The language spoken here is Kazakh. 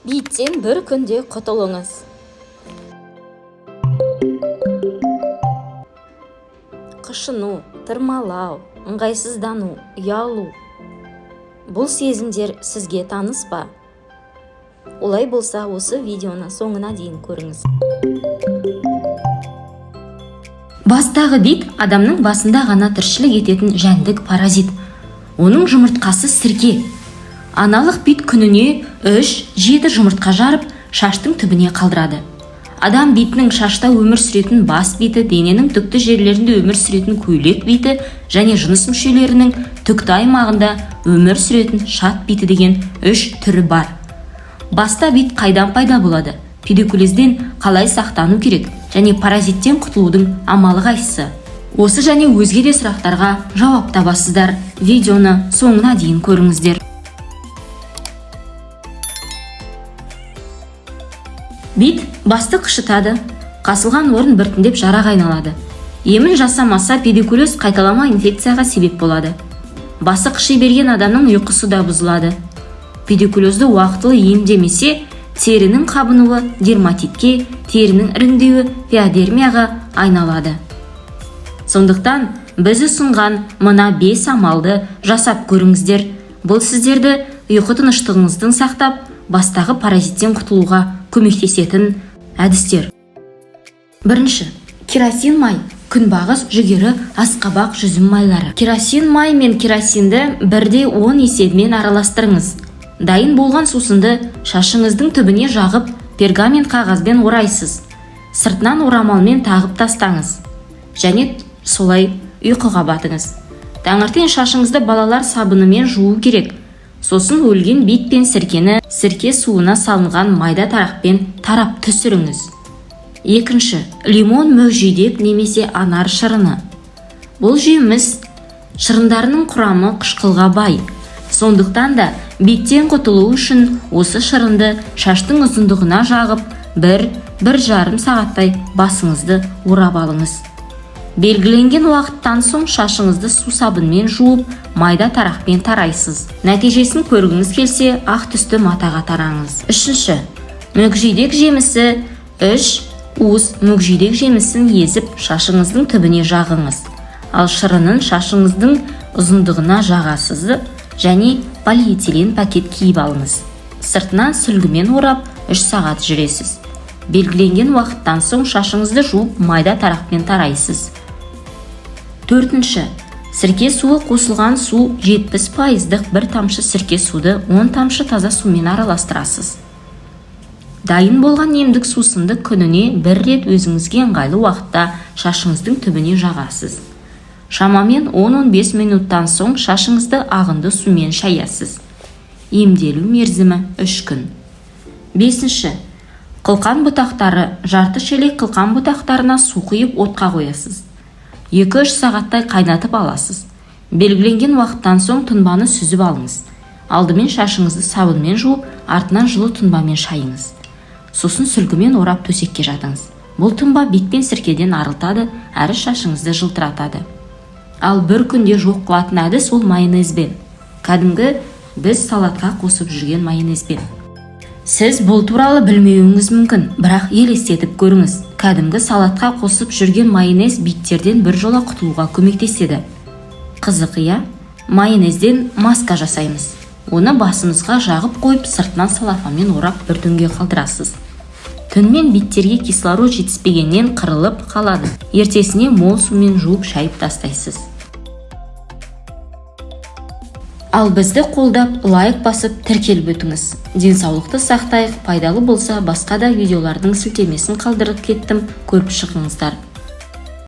Биттен бір күнде құтылыңыз. Қышыну, тырмалау, ыңғайсыздану, ұялу. Бұл сезімдер сізге таныс па? Олай болса, осы видеоны соңына дейін көріңіз. Бастағы бит адамның басында ғана тіршілік ететін жәндік паразит. Оның жұмыртқасы сірке. Аналық бит күніне 3-7 жұмыртқа жарып, шаштың түбіне қалдырады. Адам битінің шашта өмір сүретін бас биті, дененің түкті жерлерінде өмір сүретін көйлек биті және жыныс мүшелерінің түкті аймағында өмір сүретін шат биті деген 3 түрі бар. Баста бит қайдан пайда болады? Педикулезден қалай сақтану керек және паразиттен құтылудың амалы қайсысы? Осы және өзге де сұрақтарға жауап табасыздар. Видеоны соңына дейін көріңіздер. Бит басты қышытады, қасылған орын біртіндеп жараға айналады. Емін жасамаса педикулез қайталама инфекцияға себеп болады. Басы қыши берген адамның ұйқысы да бұзылады. Педикулезді уақытылы емдемесе, терінің қабынуы дерматитке, терінің іріңдеуі пиодермияға айналады. Сондықтан біз ұсынған мына 5 амалды жасап көріңіздер. Бұл сіздерді ұйқы тыныштығыңыздың сақтап, бастағы паразиттен құтылуға көмектесетін әдістер. Бірінші, керосин май, күнбағыс, жүгері, асқабақ, жүзім майлары. Керосин май мен керосинді 1:10 есебімен араластырыңыз. Дайын болған сусынды шашыңыздың түбіне жағып, пергамент қағазбен орайсыз. Сыртынан орамалмен тағып тастаңыз. Және солай ұйқыға батыңыз. Таңертең шашыңызды балалар сабынымен жуу керек. Сосын өлген бит пен сіркені сірке суына салынған майда тарақпен тарап түсіріңіз. Екінші, лимон мөгжидек немесе анар шырыны. Бұл жеміс шырындарының құрамы қышқылға бай. Сондықтан да биттен құтылу үшін осы шырынды шаштың ұзындығына жағып, 1-1,5 сағаттай басыңызды орап алыңыз. Белгіленген уақыттан соң шашыңызды су сабынмен жуып, майда тарақпен тарайсыз. Нәтижесін көргіңіз келсе, ақ түсті матаға тараңыз. Үшінші, мүгжидек жемісі 3 уыс мүгжидек жемісін езіп, шашыңыздың түбіне жағыңыз. Ал шырынын шашыңыздың ұзындығына жағасыз және полиэтилен пакет киіп алыңыз. Сыртынан сүлгімен орап 3 сағат жүресіз. Белгіленген уақыттан соң шашыңызды жуып, майда тарақпен тарайсыз. Төртінші, сірке суы қосылған су 70%-дық 1 тамшы сірке суды 10 тамшы таза сумен араластырасыз. Дайын болған емдік сусынды күніне 1 рет өзіңізге ыңғайлы уақытта шашыңыздың түбіне жағасыз. Шамамен 10-15 минуттан соң шашыңызды ағынды сумен шаясыз. Емделу мерзімі 3 күн. Бесінші, қылқан бұтақтары, жарты шелек қылқан бұтақтарына су құйып отқа қоясыз. 2-3 сағаттай қайнатып аласыз. Белгіленген уақыттан соң тұнбаны сүзіп алыңыз. Алдымен шашыңызды сабынмен жуып, артынан жылы тұнбамен шайыңыз. Сосын сүлгімен орап төсекке жатыңыз. Бұл тұнба бит пен сіркеден арылтады, әрі шашыңызды жылтыратады. Ал бір күнде жоқ қылатын әдіс ол майонезбен. Кәдімгі біз салатқа қосып жүрген майонезбен. Сіз бұл туралы білмеуіңіз мүмкін, бірақ елестетіп көріңіз. Кәдімгі салатқа қосып жүрген майонез биттерден біржола құтылуға көмектеседі. Қызық, иә? Майонезден маска жасаймыз. Оны басымызға жағып қойып, сыртынан салафанмен орап бір түнге қалдырасыз. Түнмен биттерге кислород жетіспегеннен қырылып қалады. Ертесіне мол сумен жуып шайып тастайсыз. Ал бізді қолдап, лайк басып, тіркеліп өтіңіз. Денсаулықты сақтайық, пайдалы болса басқа да видеолардың сілтемесін қалдырып кеттім, көріп шығыңыздар.